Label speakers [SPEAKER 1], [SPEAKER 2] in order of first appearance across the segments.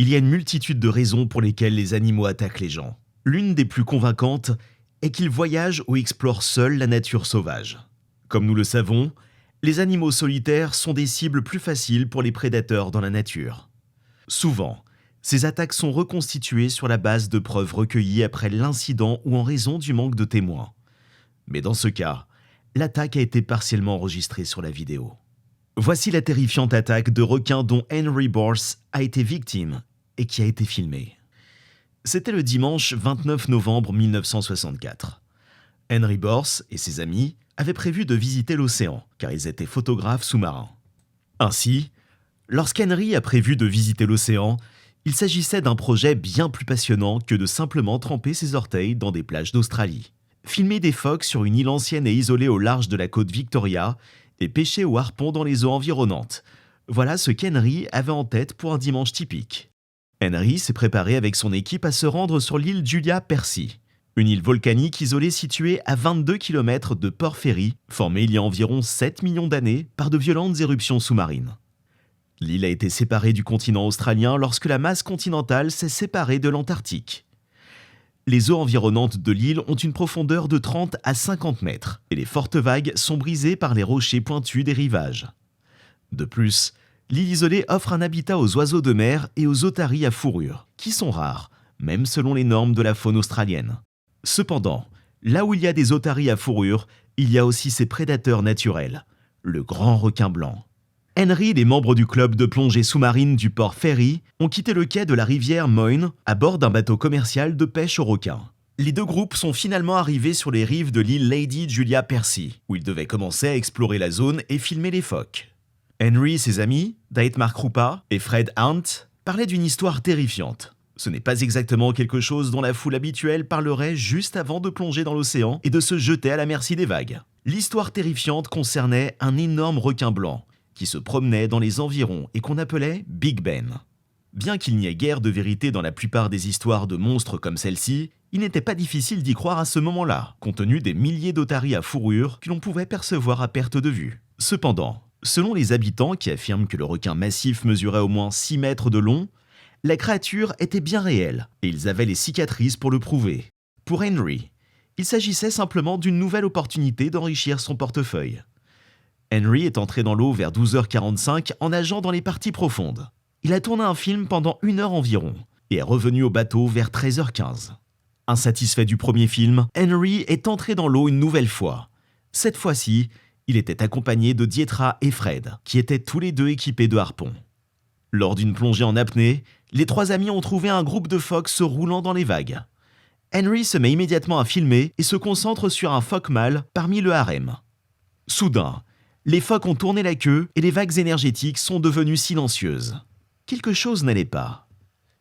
[SPEAKER 1] Il y a une multitude de raisons pour lesquelles les animaux attaquent les gens. L'une des plus convaincantes est qu'ils voyagent ou explorent seuls la nature sauvage. Comme nous le savons, les animaux solitaires sont des cibles plus faciles pour les prédateurs dans la nature. Souvent, ces attaques sont reconstituées sur la base de preuves recueillies après l'incident ou en raison du manque de témoins. Mais dans ce cas, l'attaque a été partiellement enregistrée sur la vidéo. Voici la terrifiante attaque de requins dont Henry Borse a été victime et qui a été filmée. C'était le dimanche 29 novembre 1964. Henry Borse et ses amis avaient prévu de visiter l'océan, car ils étaient photographes sous-marins. Ainsi, lorsqu'Henry a prévu de visiter l'océan, il s'agissait d'un projet bien plus passionnant que de simplement tremper ses orteils dans des plages d'Australie. Filmer des phoques sur une île ancienne et isolée au large de la côte Victoria et pêcher au harpon dans les eaux environnantes. Voilà ce qu'Henry avait en tête pour un dimanche typique. Henry s'est préparé avec son équipe à se rendre sur l'île Julia Percy, une île volcanique isolée située à 22 km de Port Fairy, formée il y a environ 7 millions d'années par de violentes éruptions sous-marines. L'île a été séparée du continent australien lorsque la masse continentale s'est séparée de l'Antarctique. Les eaux environnantes de l'île ont une profondeur de 30 à 50 mètres et les fortes vagues sont brisées par les rochers pointus des rivages. De plus, l'île isolée offre un habitat aux oiseaux de mer et aux otaries à fourrure, qui sont rares, même selon les normes de la faune australienne. Cependant, là où il y a des otaries à fourrure, il y a aussi ses prédateurs naturels, le grand requin blanc. Henry et les membres du club de plongée sous-marine du port Fairy ont quitté le quai de la rivière Moyne à bord d'un bateau commercial de pêche aux requins. Les deux groupes sont finalement arrivés sur les rives de l'île Lady Julia Percy, où ils devaient commencer à explorer la zone et filmer les phoques. Henry et ses amis, Dietmar Krupa et Fred Hunt, parlaient d'une histoire terrifiante. Ce n'est pas exactement quelque chose dont la foule habituelle parlerait juste avant de plonger dans l'océan et de se jeter à la merci des vagues. L'histoire terrifiante concernait un énorme requin blanc qui se promenait dans les environs et qu'on appelait Big Ben. Bien qu'il n'y ait guère de vérité dans la plupart des histoires de monstres comme celle-ci, il n'était pas difficile d'y croire à ce moment-là, compte tenu des milliers d'otaries à fourrure que l'on pouvait percevoir à perte de vue. Cependant, selon les habitants qui affirment que le requin massif mesurait au moins 6 mètres de long, la créature était bien réelle et ils avaient les cicatrices pour le prouver. Pour Henry, il s'agissait simplement d'une nouvelle opportunité d'enrichir son portefeuille. Henry est entré dans l'eau vers 12h45 en nageant dans les parties profondes. Il a tourné un film pendant 1 heure environ et est revenu au bateau vers 13h15. Insatisfait du premier film, Henry est entré dans l'eau une nouvelle fois. Cette fois-ci, il était accompagné de Dietra et Fred, qui étaient tous les deux équipés de harpons. Lors d'une plongée en apnée, les trois amis ont trouvé un groupe de phoques se roulant dans les vagues. Henry se met immédiatement à filmer et se concentre sur un phoque mâle parmi le harem. Soudain, les phoques ont tourné la queue et les vagues énergétiques sont devenues silencieuses. Quelque chose n'allait pas.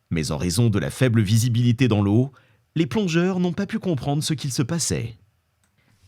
[SPEAKER 1] Mais en raison de la faible visibilité dans l'eau, les plongeurs n'ont pas pu comprendre ce qu'il se passait.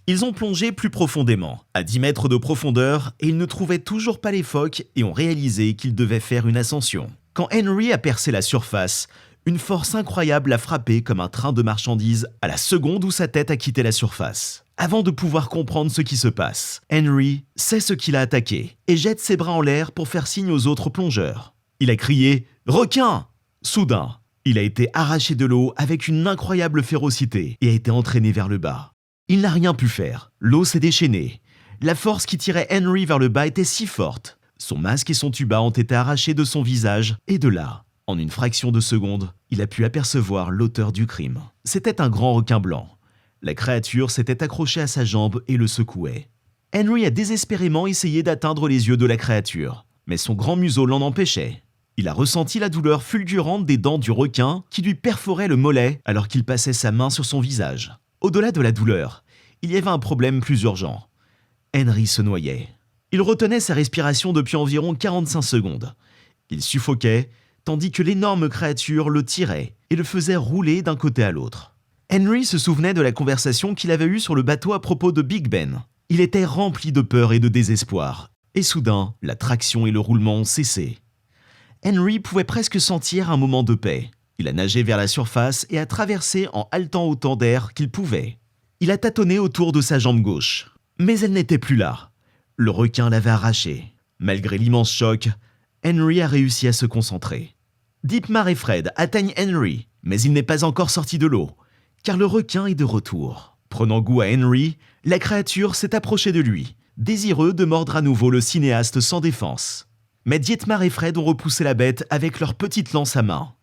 [SPEAKER 1] Ils ont plongé plus profondément, à 10 mètres de profondeur, et ils ne trouvaient toujours pas les phoques et ont réalisé qu'ils devaient faire une ascension. Quand Henry a percé la surface, une force incroyable l'a frappé comme un train de marchandises à la seconde où sa tête a quitté la surface. Avant de pouvoir comprendre ce qui se passe, Henry sait ce qu'il a attaqué et jette ses bras en l'air pour faire signe aux autres plongeurs. Il a crié « Requin !» Soudain, il a été arraché de l'eau avec une incroyable férocité et a été entraîné vers le bas. Il n'a rien pu faire, l'eau s'est déchaînée. La force qui tirait Henry vers le bas était si forte. Son masque et son tuba ont été arrachés de son visage et de là, en une fraction de seconde, il a pu apercevoir l'auteur du crime. C'était un grand requin blanc. La créature s'était accrochée à sa jambe et le secouait. Henry a désespérément essayé d'atteindre les yeux de la créature, mais son grand museau l'en empêchait. Il a ressenti la douleur fulgurante des dents du requin qui lui perforait le mollet alors qu'il passait sa main sur son visage. Au-delà de la douleur, il y avait un problème plus urgent. Henry se noyait. Il retenait sa respiration depuis environ 45 secondes. Il suffoquait, tandis que l'énorme créature le tirait et le faisait rouler d'un côté à l'autre. Henry se souvenait de la conversation qu'il avait eue sur le bateau à propos de Big Ben. Il était rempli de peur et de désespoir. Et soudain, la traction et le roulement ont cessé. Henry pouvait presque sentir un moment de paix. Il a nagé vers la surface et a traversé en haletant autant d'air qu'il pouvait. Il a tâtonné autour de sa jambe gauche. Mais elle n'était plus là. Le requin l'avait arrachée. Malgré l'immense choc, Henry a réussi à se concentrer. Dietmar et Fred atteignent Henry, mais il n'est pas encore sorti de l'eau, car le requin est de retour. Prenant goût à Henry, la créature s'est approchée de lui, désireux de mordre à nouveau le cinéaste sans défense. Mais Dietmar et Fred ont repoussé la bête avec leur petite lance à main.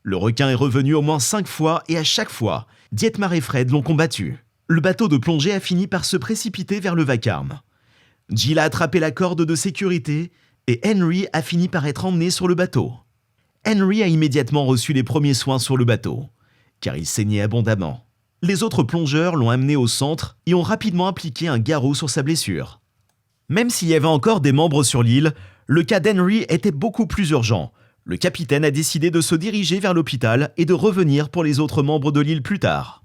[SPEAKER 1] Le requin est revenu au moins 5 fois et à chaque fois, Dietmar et Fred l'ont combattu. Le bateau de plongée a fini par se précipiter vers le vacarme. Jill a attrapé la corde de sécurité et Henry a fini par être emmené sur le bateau. Henry a immédiatement reçu les premiers soins sur le bateau, car il saignait abondamment. Les autres plongeurs l'ont amené au centre et ont rapidement appliqué un garrot sur sa blessure. Même s'il y avait encore des membres sur l'île, le cas d'Henry était beaucoup plus urgent. Le capitaine a décidé de se diriger vers l'hôpital et de revenir pour les autres membres de l'île plus tard.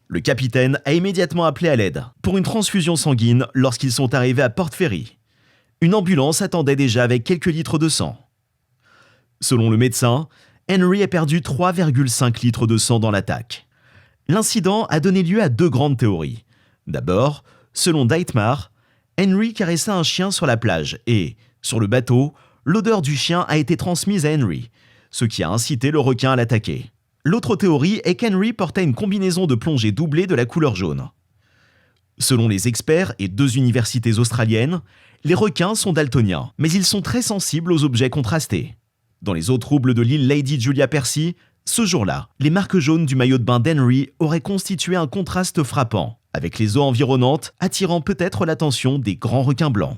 [SPEAKER 1] Le capitaine a immédiatement appelé à l'aide pour une transfusion sanguine lorsqu'ils sont arrivés à Port Fairy. Une ambulance attendait déjà avec quelques litres de sang. Selon le médecin, Henry a perdu 3,5 litres de sang dans l'attaque. L'incident a donné lieu à 2 grandes théories. D'abord, selon Dietmar, Henry caressa un chien sur la plage et, sur le bateau, l'odeur du chien a été transmise à Henry, ce qui a incité le requin à l'attaquer. L'autre théorie est qu'Henry portait une combinaison de plongée doublée de la couleur jaune. Selon les experts et 2 universités australiennes, les requins sont daltoniens, mais ils sont très sensibles aux objets contrastés. Dans les eaux troubles de l'île Lady Julia Percy, ce jour-là, les marques jaunes du maillot de bain d'Henry auraient constitué un contraste frappant, avec les eaux environnantes attirant peut-être l'attention des grands requins blancs.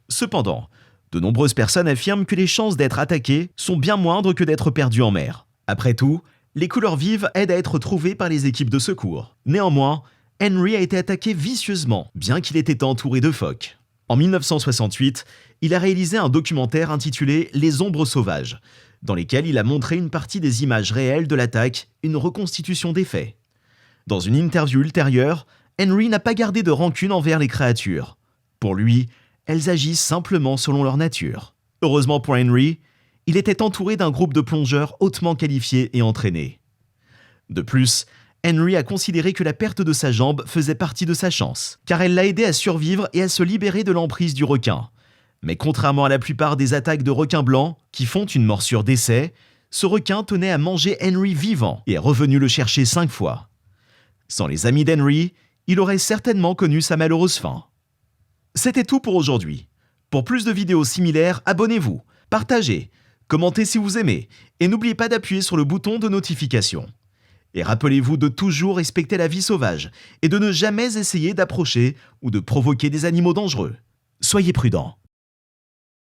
[SPEAKER 1] Cependant, de nombreuses personnes affirment que les chances d'être attaquées sont bien moindres que d'être perdues en mer. Après tout, les couleurs vives aident à être trouvées par les équipes de secours. Néanmoins, Henry a été attaqué vicieusement, bien qu'il ait été entouré de phoques. En 1968, il a réalisé un documentaire intitulé « Les ombres sauvages », dans lequel il a montré une partie des images réelles de l'attaque, une reconstitution des faits. Dans une interview ultérieure, Henry n'a pas gardé de rancune envers les créatures. Pour lui, elles agissent simplement selon leur nature. Heureusement pour Henry, il était entouré d'un groupe de plongeurs hautement qualifiés et entraînés. De plus, Henry a considéré que la perte de sa jambe faisait partie de sa chance, car elle l'a aidé à survivre et à se libérer de l'emprise du requin. Mais contrairement à la plupart des attaques de requins blancs, qui font une morsure d'essai, ce requin tenait à manger Henry vivant et est revenu le chercher 5 fois. Sans les amis d'Henry, il aurait certainement connu sa malheureuse fin. C'était tout pour aujourd'hui. Pour plus de vidéos similaires, abonnez-vous, partagez, commentez si vous aimez, et n'oubliez pas d'appuyer sur le bouton de notification. Et rappelez-vous de toujours respecter la vie sauvage et de ne jamais essayer d'approcher ou de provoquer des animaux dangereux. Soyez prudents.